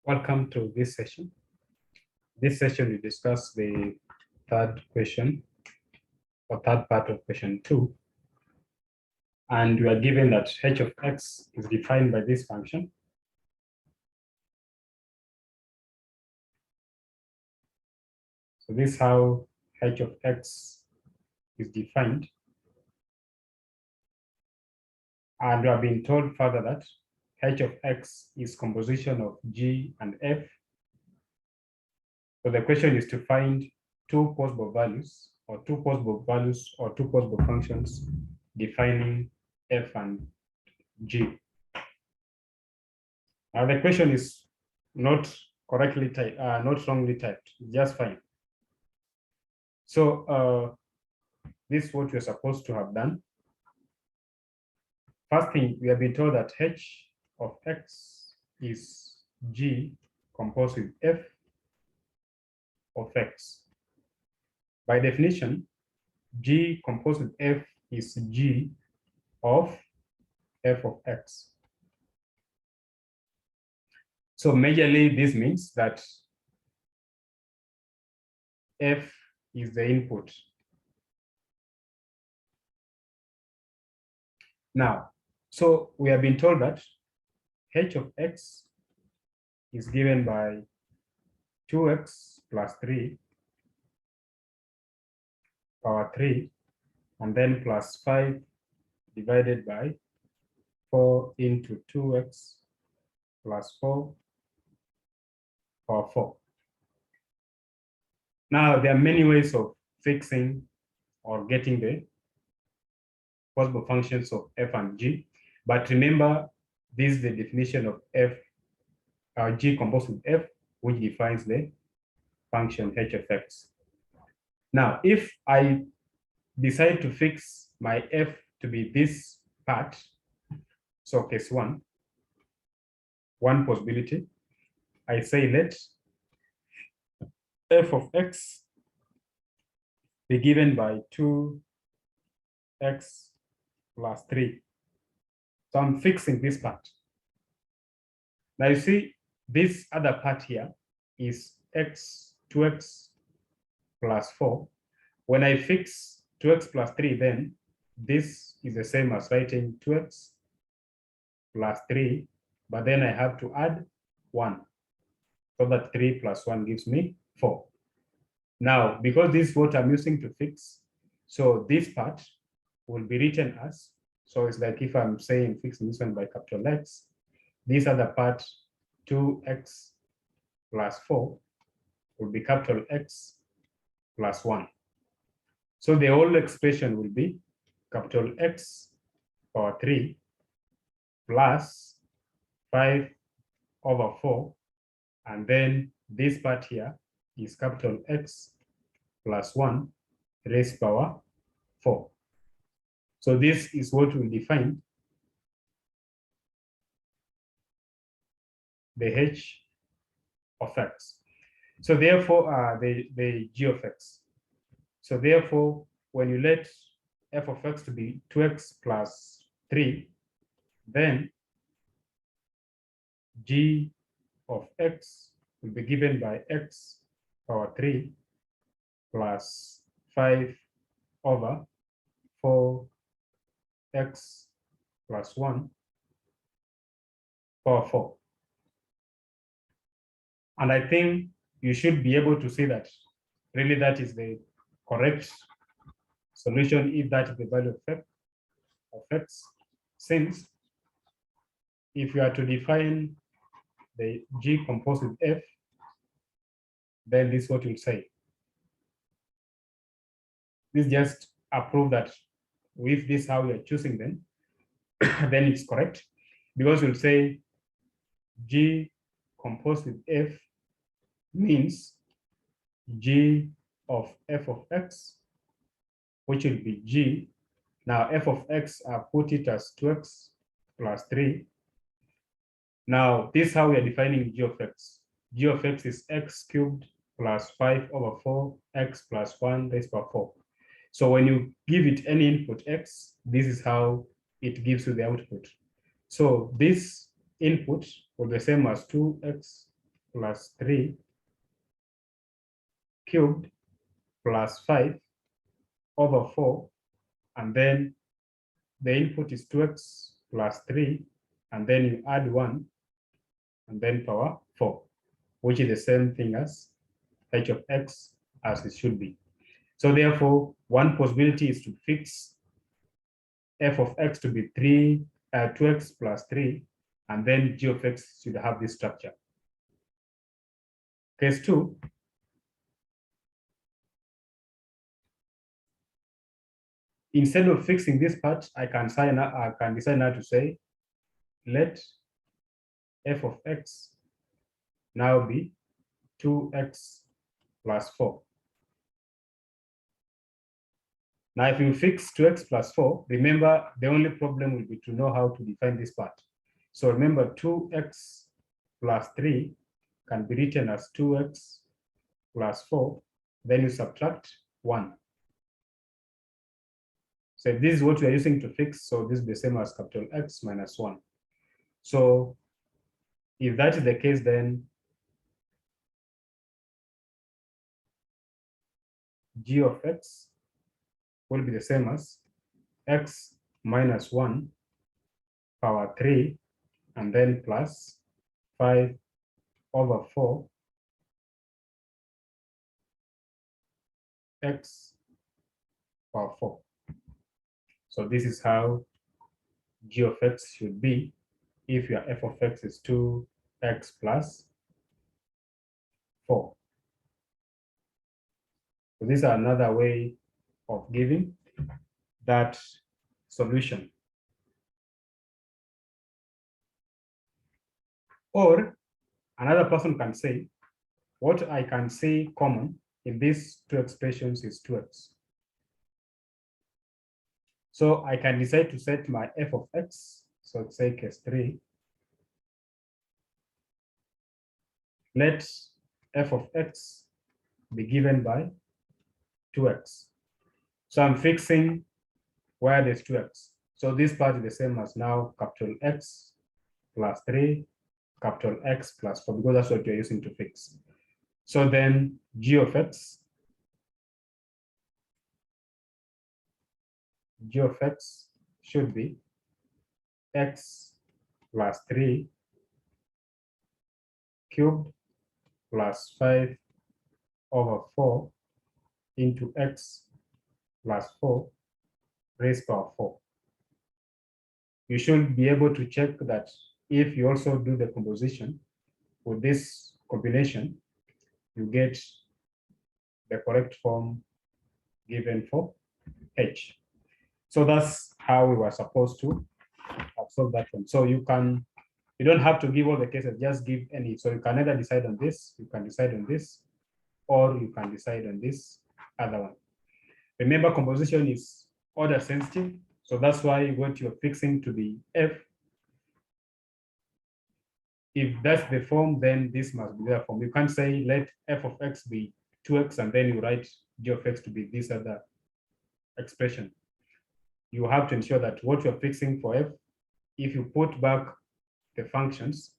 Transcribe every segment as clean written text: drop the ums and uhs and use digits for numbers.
Welcome to this session. This session we discuss the third question or third part of question 2. And we are given that h of x is defined by this function. So this is how h of x is defined. And we have been told further that h of x is composition of g and f. So the question is to find two possible values or two possible functions defining f and g. Now the question is not correctly typed, not wrongly typed, just fine. So this is what we're supposed to have done. First thing, we have been told that h of x is g composed with f of x. By definition, g composed with f is g of f of x. So majorly, this means that f is the input. Now, so we have been told that h of x is given by 2x plus 3 power 3, and then plus 5 divided by 4 into 2x plus 4 power 4. Now, there are many ways of fixing or getting the possible functions of f and g, but remember, this is the definition of f, g composed with f, which defines the function h of x. Now, if I decide to fix my f to be this part, so case one possibility, I say let f of x be given by 2x plus 3. So I'm fixing this part. Now you see, this other part here is 2x plus 4. When I fix 2x plus 3, then this is the same as writing 2x plus 3, but then I have to add 1. So that 3 plus 1 gives me 4. Now, because this is what I'm using to fix, so this part will be written as, so it's like if I'm saying fixing this one by capital X, this other part, 2x plus 4, will be capital X plus 1. So the whole expression will be capital X power 3 plus 5 over 4, and then this part here is capital X plus 1 raised power 4. So this is what we define the h of x. So therefore, the g of x. So therefore, when you let f of x to be 2x plus 3, then g of x will be given by x power 3 plus 5 over 4x plus 1 power 4. And I think you should be able to see that really that is the correct solution if that is the value of x, since if you are to define the g composed with f, then this is what you'll say. This just prove that if this is how we are choosing them, then it's correct, because we'll say g composed with f means g of f of x, which will be g. Now f of x, I put it as 2x plus 3. Now this is how we are defining g of x. G of x is x cubed plus 5 over 4 x plus 1 raised by 4. So when you give it any input x, this is how it gives you the output. So this input will be the same as 2x plus 3 cubed plus 5 over 4, and then the input is 2x plus 3, and then you add 1, and then power 4, which is the same thing as h of x as it should be. So therefore, one possibility is to fix f of x to be 2x plus 3, and then g of x should have this structure. Case 2, instead of fixing this part, I can decide now to say, let f of x now be 2x plus 4. Now, if you fix 2x plus 4, remember the only problem will be to know how to define this part. So remember 2x plus 3 can be written as 2x plus 4, then you subtract 1. So this is what we are using to fix, so this is the same as capital X minus 1. So if that is the case, then g of x will be the same as x minus 1 power 3, and then plus 5 over 4 x power 4. So this is how g of x should be if your f of x is 2x plus 4. So this is another way of giving that solution. Or another person can say, what I can see common in these two expressions is 2x. So I can decide to set my f of x, so say case 3, let f of x be given by 2x. So I'm fixing where there's 2x. So this part is the same as now capital X plus 3, capital X plus 4, because that's what you're using to fix. So then g of x should be x plus 3 cubed plus 5 over 4 into x plus 4 raised power 4. You should be able to check that if you also do the composition with this combination, you get the correct form given for h. So that's how we were supposed to solve that one. So you don't have to give all the cases, just give any. So you can either decide on this, you can decide on this, or you can decide on this other one. Remember, composition is order sensitive, so that's why what you're fixing to be f, if that's the form, then this must be the form. You can't say let f of x be 2x and then you write g of x to be this other expression. You have to ensure that what you're fixing for f, if you put back the functions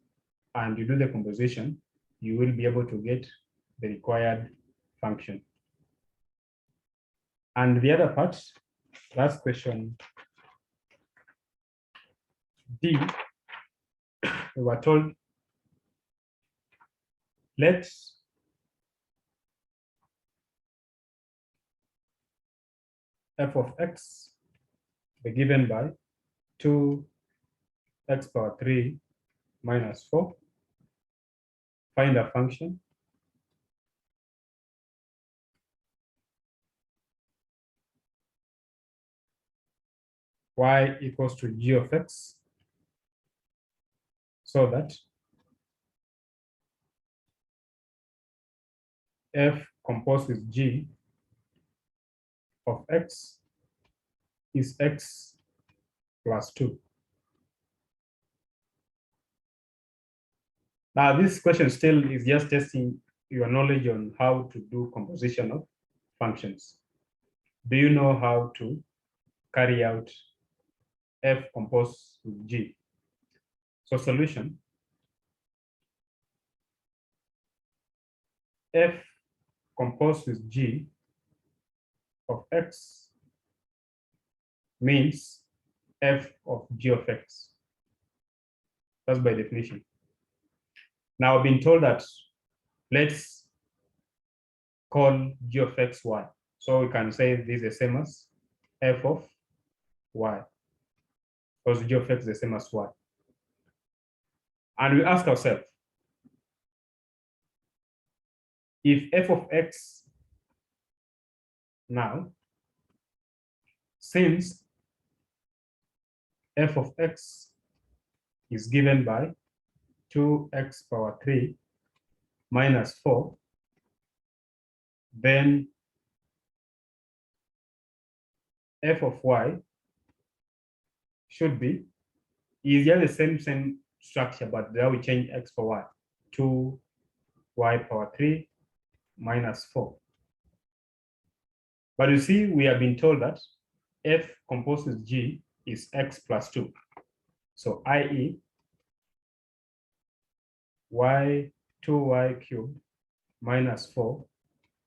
and you do the composition, you will be able to get the required function. And the other part, last question D, we were told, let f of x be given by 2x power 3 minus 4. Find a function y equals to g of x, so that f composed with g of x is x plus 2. Now, this question still is just testing your knowledge on how to do composition of functions. Do you know how to carry out f composed with g? So solution, f composed with g of x means f of g of x. That's by definition. Now I've been told that let's call g of x y. So we can say this is the same as f of y, because g of x is the same as y. And we ask ourselves, if f of x now, since f of x is given by 2x power 3 minus 4, then f of y should be easier the same structure, but now we change x for y, 2y power 3 minus 4. But you see, we have been told that f composed with g is x plus 2. So i.e. 2y cubed minus 4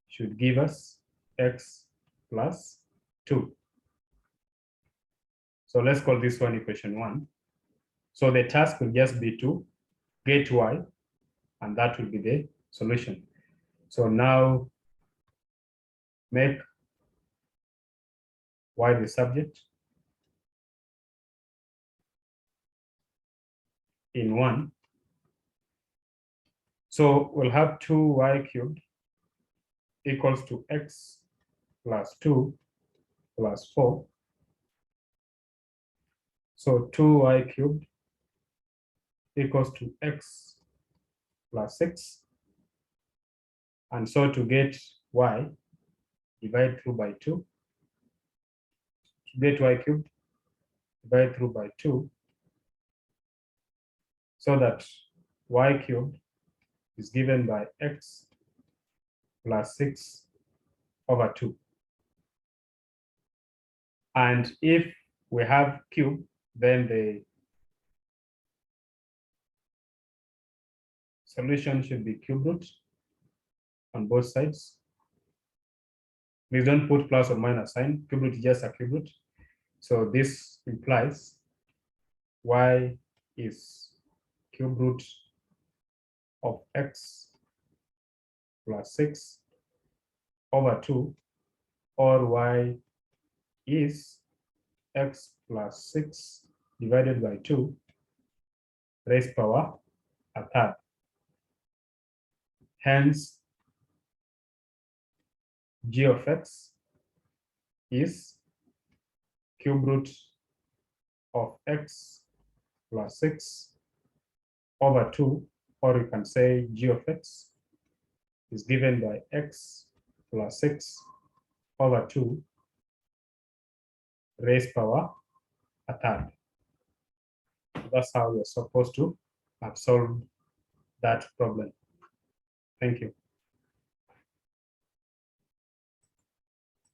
should give us x plus 2. So let's call this one equation 1. So the task will just be to get y, and that will be the solution. So now make y the subject in 1. So we'll have 2y cubed equals to x plus 2 plus 4. So 2y cubed equals to x plus 6. And so to get y, divide through by 2. To get y cubed, divide through by 2. So that y cubed is given by x plus 6 over 2. And if we have cube, then the solution should be cube root on both sides. Please don't put plus or minus sign. Cube root is just a cube root. So this implies y is cube root of x plus 6 over 2, or y is x plus 6 divided by 2 raised power a third. Hence, g of x is cube root of x plus 6 over 2, or you can say g of x is given by x plus 6 over 2 raised power a third. That's how you're supposed to have solved that problem. Thank you.